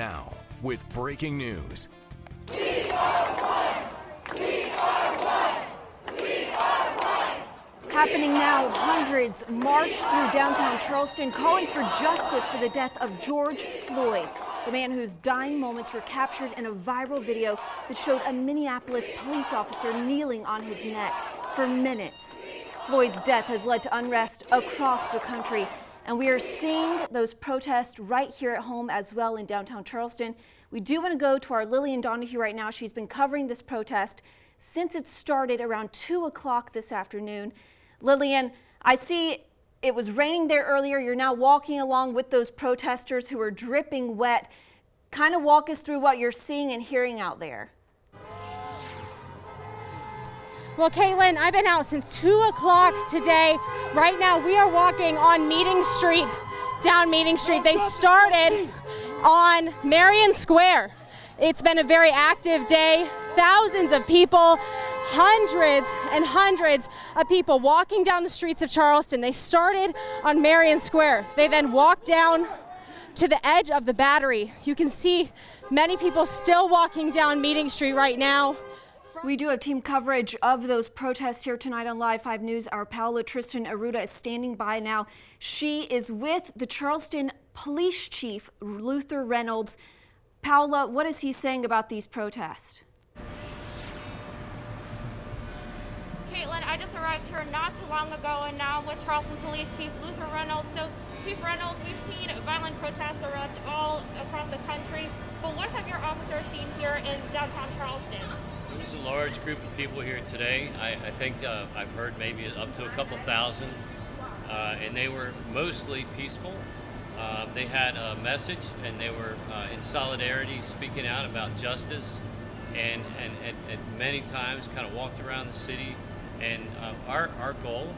Now, with breaking news. We are one! We are one! We are one! Happening now, hundreds march through downtown Charleston calling for justice for the death of George Floyd, the man whose dying moments were captured in a viral video that showed a Minneapolis police officer kneeling on his neck for minutes. Floyd's death has led to unrest across the country, and we are seeing those protests right here at home as well in downtown Charleston. We do want to go to our Lillian Donahue right now. She's been covering this protest since it started around 2 o'clock this afternoon. Lillian, I see it was raining there earlier. You're now walking along with those protesters who are dripping wet. Kind of walk us through what you're seeing and hearing out there. Well, Caitlin, I've been out since 2 o'clock today. Right now, we are walking on Meeting Street, down Meeting Street. They started on Marion Square. It's been a very active day. Thousands of people, hundreds and hundreds of people walking down the streets of Charleston. They started on Marion Square. They then walked down to the edge of the Battery. You can see many people still walking down Meeting Street right now. We do have team coverage of those protests here tonight on Live 5 News. Our Paola Tristan Arruda is standing by now. She is with the Charleston Police Chief, Luther Reynolds. Paola, what is he saying about these protests? Caitlin, I just arrived here not too long ago, and now with Charleston Police Chief Luther Reynolds. So, Chief Reynolds, we've seen violent protests around all across the country, but what have your officers seen here in downtown Charleston? There's a large group of people here today. I think I've heard maybe up to a couple thousand, and they were mostly peaceful. They had a message, and they were in solidarity, speaking out about justice, and many times kind of walked around the city. And our goal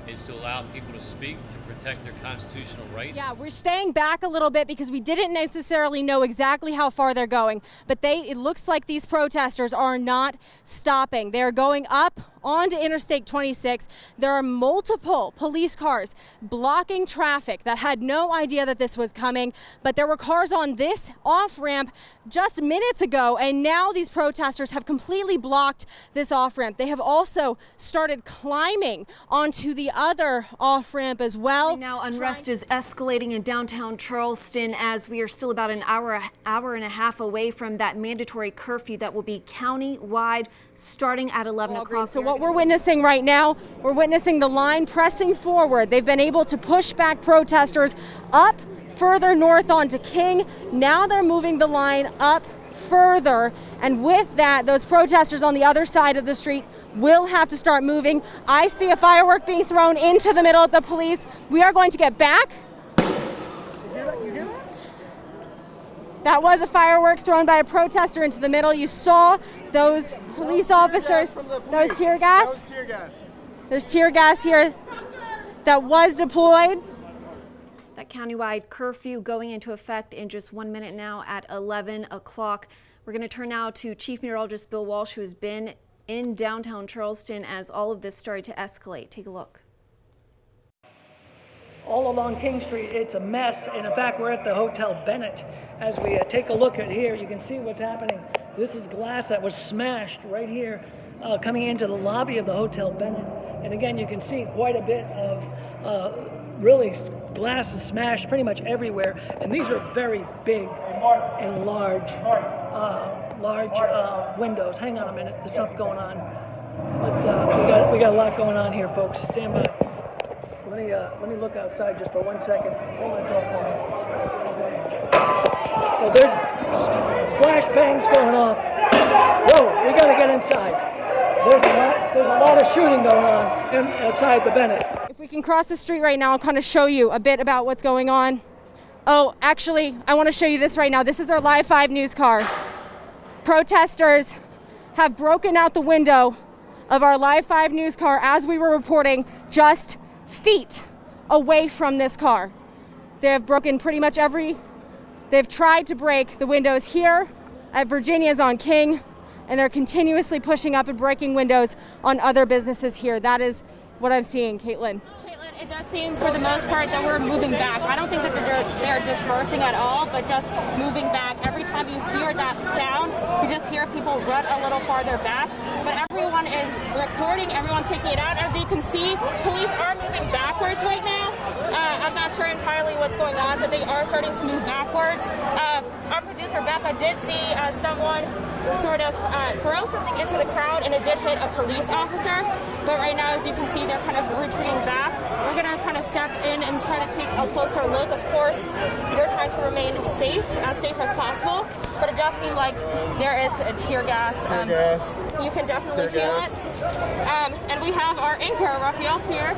is to allow people to speak, to protect their constitutional rights. Yeah, we're staying back a little bit because we didn't necessarily know exactly how far they're going, but it looks like these protesters are not stopping. They're going up onto Interstate 26. There are multiple police cars blocking traffic that had no idea that this was coming, but there were cars on this off-ramp just minutes ago, and now these protesters have completely blocked this off-ramp. They have also started climbing onto the other off-ramp as well. Now unrest is escalating in downtown Charleston as we are still about an hour and a half away from that mandatory curfew that will be county-wide starting at 11 o'clock. So what we're witnessing right now, we're witnessing the line pressing forward. They've been able to push back protesters up further north onto King. Now they're moving the line up further, and with that, those protesters on the other side of the street will have to start moving. I see a firework being thrown into the middle of the police. We are going to get back. That was a firework thrown by a protester into the middle. You saw those police officers, those tear gas. There's tear gas here that was deployed. That countywide curfew going into effect in just 1 minute now at 11 o'clock. We're going to turn now to Chief Meteorologist Bill Walsh, who has been in downtown Charleston as all of this started to escalate. Take a look. All along King Street, it's a mess, and in fact, we're at the Hotel Bennett. As we take a look at here, you can see what's happening. This is glass that was smashed right here, coming into the lobby of the Hotel Bennett. And again, you can see quite a bit of really glass is smashed pretty much everywhere. And these are very big and large windows. Hang on a minute, there's something going on. Let's we got a lot going on here, folks. Stand by. Let me look outside just for 1 second. Hold my So there's flash bangs going off. Whoa, we gotta get inside. There's a lot of shooting going on outside the Bennett. If we can cross the street right now, I'll kind of show you a bit about what's going on. Oh, actually, I want to show you this right now. This is our Live 5 News car. Protesters have broken out the window of our Live 5 News car as we were reporting just feet away from this car. They have broken pretty much they've tried to break the windows here at Virginia's on King, and they're continuously pushing up and breaking windows on other businesses here. That is what I'm seeing, Caitlin. Caitlin, it does seem for the most part that we're moving back. I don't think that they're dispersing at all, but just moving back. Every time you hear that sound, you just hear people run a little farther back. But everyone is recording, everyone's taking it out. As you can see, police are moving backwards right now. I'm not sure entirely what's going on, but they are starting to move backwards. Our producer, Becca, did see someone sort of throw something into the crowd, and it did hit a police officer. But right now, as you can see, they're kind of retreating back. We're going to kind of step in and try to take a closer look. Of course, they're trying to remain safe as possible. But it does seem like there is a tear gas. You can definitely feel it. And we have our anchor, Raphael, here,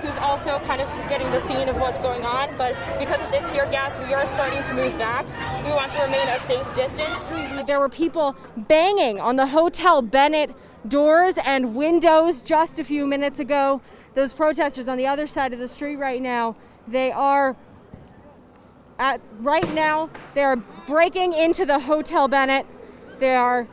who's also kind of getting the scene of what's going on. But because of the tear gas, we are starting to move back. We want to remain a safe distance. There were people banging on the Hotel Bennett doors and windows just a few minutes ago. Those protesters on the other side of the street right now, they are breaking into the Hotel Bennett. There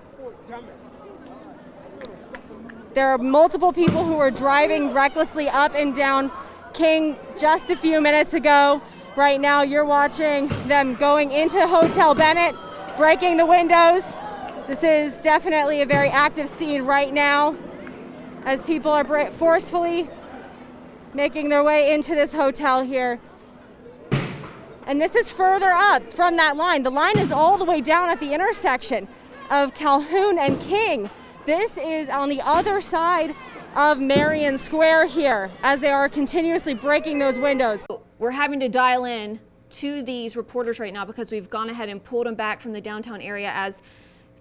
are multiple people who are driving recklessly up and down King just a few minutes ago. Right now you're watching them going into Hotel Bennett, breaking the windows. This is definitely a very active scene right now as people are forcefully making their way into this hotel here. And this is further up from that line. The line is all the way down at the intersection of Calhoun and King. This is on the other side of Marion Square here as they are continuously breaking those windows. We're having to dial in to these reporters right now because we've gone ahead and pulled them back from the downtown area as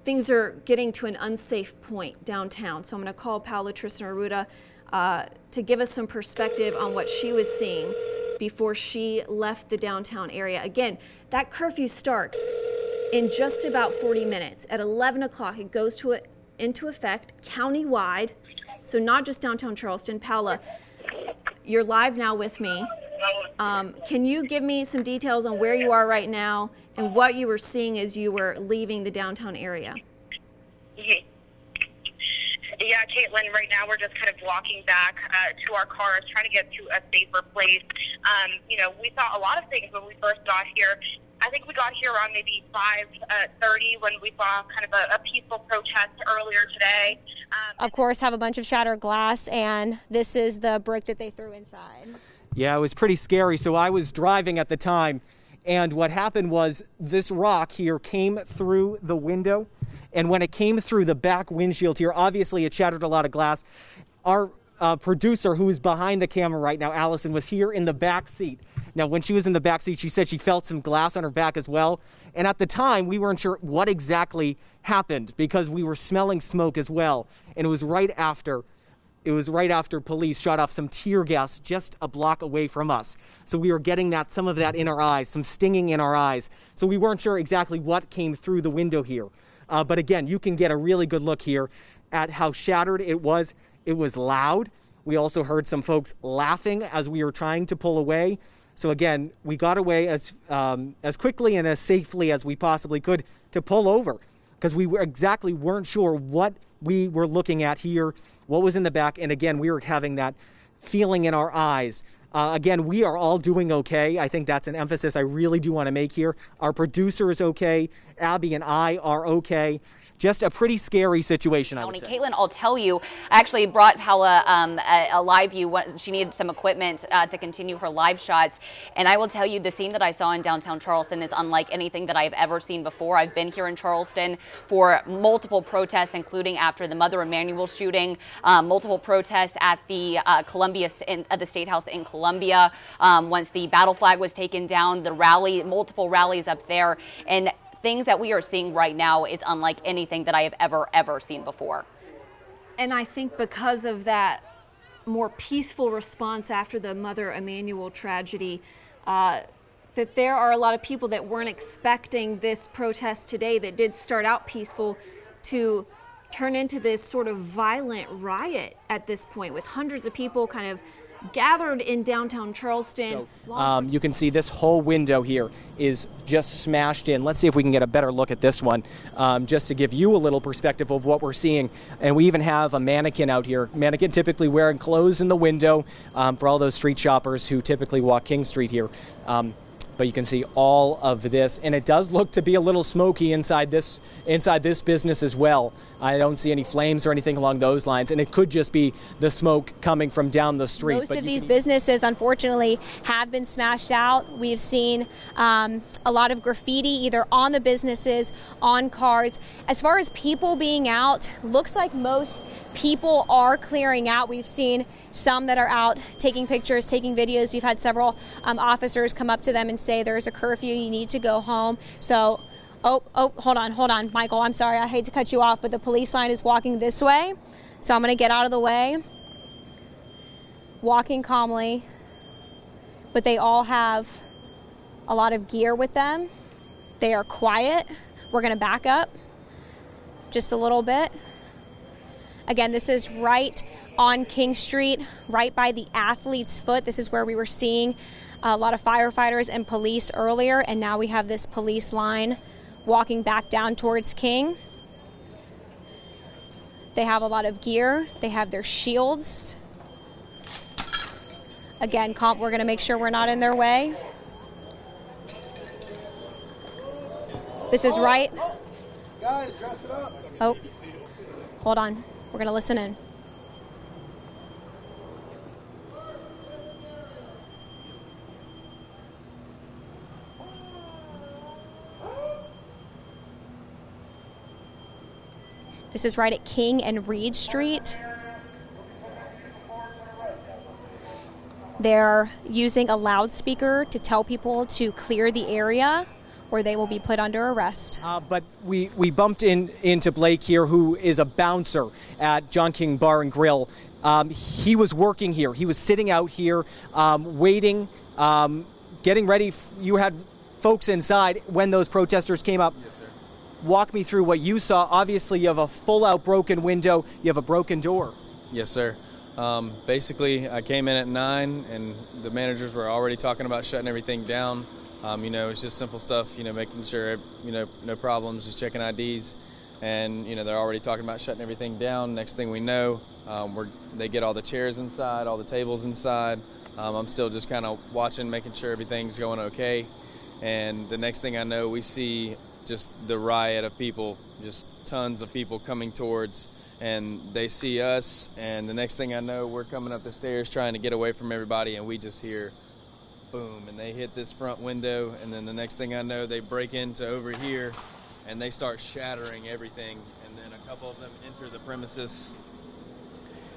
things are getting to an unsafe point downtown. So I'm going to call Paola Tristan-Arruda to give us some perspective on what she was seeing before she left the downtown area. Again, that curfew starts in just about 40 minutes. At 11 o'clock, it goes into effect countywide, so not just downtown Charleston. Paola, you're live now with me. Can you give me some details on where you are right now and what you were seeing as you were leaving the downtown area? Yeah, Caitlin, right now we're just kind of walking back to our cars, trying to get to a safer place. We saw a lot of things when we first got here. I think we got here around maybe 5:30 when we saw kind of a peaceful protest earlier today. Of course, have a bunch of shattered glass, and this is the brick that they threw inside. Yeah, it was pretty scary. So I was driving at the time, and what happened was this rock here came through the window, and when it came through the back windshield here, obviously it shattered a lot of glass. Our producer, who is behind the camera right now, Allison, was here in the back seat. Now, when she was in the back seat, she said she felt some glass on her back as well. And at the time, we weren't sure what exactly happened because we were smelling smoke as well. And it was right after police shot off some tear gas just a block away from us. So we were getting some of that in our eyes, some stinging in our eyes. So we weren't sure exactly what came through the window here. But again, you can get a really good look here at how shattered it was. It was loud. We also heard some folks laughing as we were trying to pull away. So again, we got away as quickly and as safely as we possibly could to pull over because we weren't sure what we were looking at here, what was in the back. And again, we were having that feeling in our eyes. Again, we are all doing okay. I think that's an emphasis I really do want to make here. Our producer is okay. Abby and I are okay. Just a pretty scary situation, I would say. Caitlin, I'll tell you, I actually brought Paola a live view. She needed some equipment to continue her live shots. And I will tell you, the scene that I saw in downtown Charleston is unlike anything that I've ever seen before. I've been here in Charleston for multiple protests, including after the Mother Emanuel shooting, multiple protests at the at the State House in Columbia. Once the battle flag was taken down, multiple rallies up there. And things that we are seeing right now is unlike anything that I have ever seen before. And I think because of that more peaceful response after the Mother Emanuel tragedy, that there are a lot of people that weren't expecting this protest today that did start out peaceful to turn into this sort of violent riot at this point, with hundreds of people kind of gathered in downtown Charleston. So, you can see this whole window here is just smashed in. Let's see if we can get a better look at this one, just to give you a little perspective of what we're seeing. And we even have a mannequin out here. Mannequin typically wearing clothes in the window for all those street shoppers who typically walk King Street here. But you can see all of this, and it does look to be a little smoky inside this business as well. I don't see any flames or anything along those lines, and it could just be the smoke coming from down the street. Most of these businesses, unfortunately, have been smashed out. We've seen a lot of graffiti either on the businesses, on cars. As far as people being out, looks like most people are clearing out. We've seen some that are out taking pictures, taking videos. We've had several officers come up to them and say there's a curfew, you need to go home. So, hold on, Michael, I'm sorry, I hate to cut you off, but the police line is walking this way. So I'm gonna get out of the way, walking calmly, but they all have a lot of gear with them. They are quiet. We're gonna back up just a little bit. Again, this is right on King Street, right by the Athlete's Foot. This is where we were seeing a lot of firefighters and police earlier, and now we have this police line walking back down towards King. They have a lot of gear. They have their shields. Again, we're gonna make sure we're not in their way. This is right. Guys, dress it up. Oh, hold on. We're gonna listen in. This is right at King and Reed Street. They're using a loudspeaker to tell people to clear the area or they will be put under arrest. But we bumped into Blake here, who is a bouncer at John King Bar and Grill. He was working here. He was sitting out here waiting, getting ready. You had folks inside when those protesters came up. Yes, sir. Walk me through what you saw. Obviously, you have a full-out broken window. You have a broken door. Yes, sir. Basically, I came in at 9, and the managers were already talking about shutting everything down. It's just simple stuff, making sure, no problems, just checking IDs. And, they're already talking about shutting everything down. Next thing we know, they get all the chairs inside, all the tables inside. I'm still just kind of watching, making sure everything's going okay. And the next thing I know, we see just the riot of people, just tons of people coming towards, and they see us, and the next thing I know, we're coming up the stairs trying to get away from everybody, and we just hear boom, and they hit this front window, and then the next thing I know, they break into over here, and they start shattering everything, and then a couple of them enter the premises.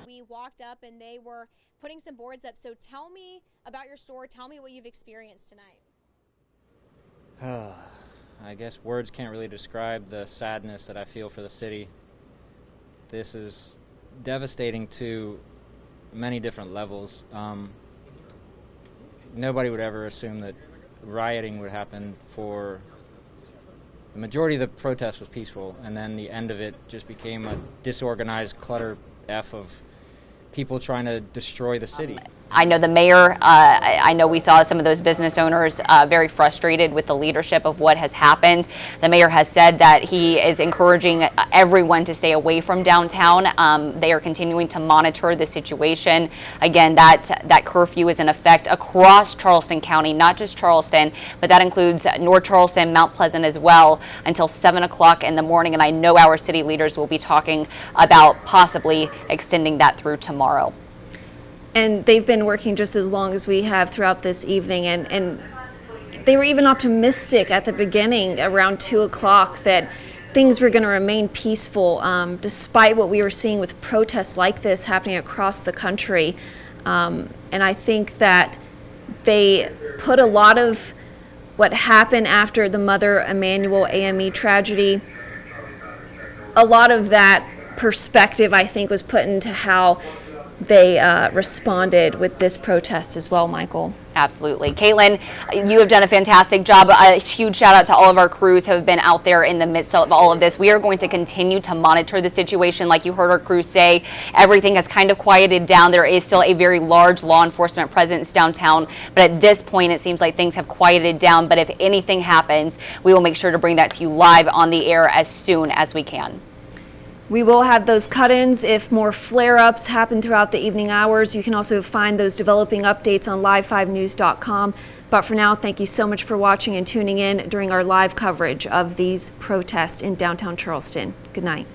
We walked up and they were putting some boards up, so tell me about your store, tell me what you've experienced tonight. I guess words can't really describe the sadness that I feel for the city. This is devastating to many different levels. Nobody would ever assume that rioting would happen. For the majority of the protest was peaceful, and then the end of it just became a disorganized clutter F of people trying to destroy the city. I know the mayor, I know we saw some of those business owners very frustrated with the leadership of what has happened. The mayor has said that he is encouraging everyone to stay away from downtown. They are continuing to monitor the situation. Again, that curfew is in effect across Charleston County, not just Charleston, but that includes North Charleston, Mount Pleasant as well, until 7 o'clock in the morning. And I know our city leaders will be talking about possibly extending that through tomorrow. And they've been working just as long as we have throughout this evening. And they were even optimistic at the beginning, around 2 o'clock, that things were going to remain peaceful, despite what we were seeing with protests like this happening across the country. And I think that they put a lot of what happened after the Mother Emanuel AME tragedy, a lot of that perspective, I think, was put into how they responded with this protest as well, Michael. Absolutely. Caitlin, you have done a fantastic job. A huge shout out to all of our crews who have been out there in the midst of all of this. We are going to continue to monitor the situation. Like you heard our crew say, everything has kind of quieted down. There is still a very large law enforcement presence downtown, but at this point it seems like things have quieted down. But if anything happens, we will make sure to bring that to you live on the air as soon as we can. We will have those cut-ins if more flare-ups happen throughout the evening hours. You can also find those developing updates on live5news.com. But for now, thank you so much for watching and tuning in during our live coverage of these protests in downtown Charleston. Good night.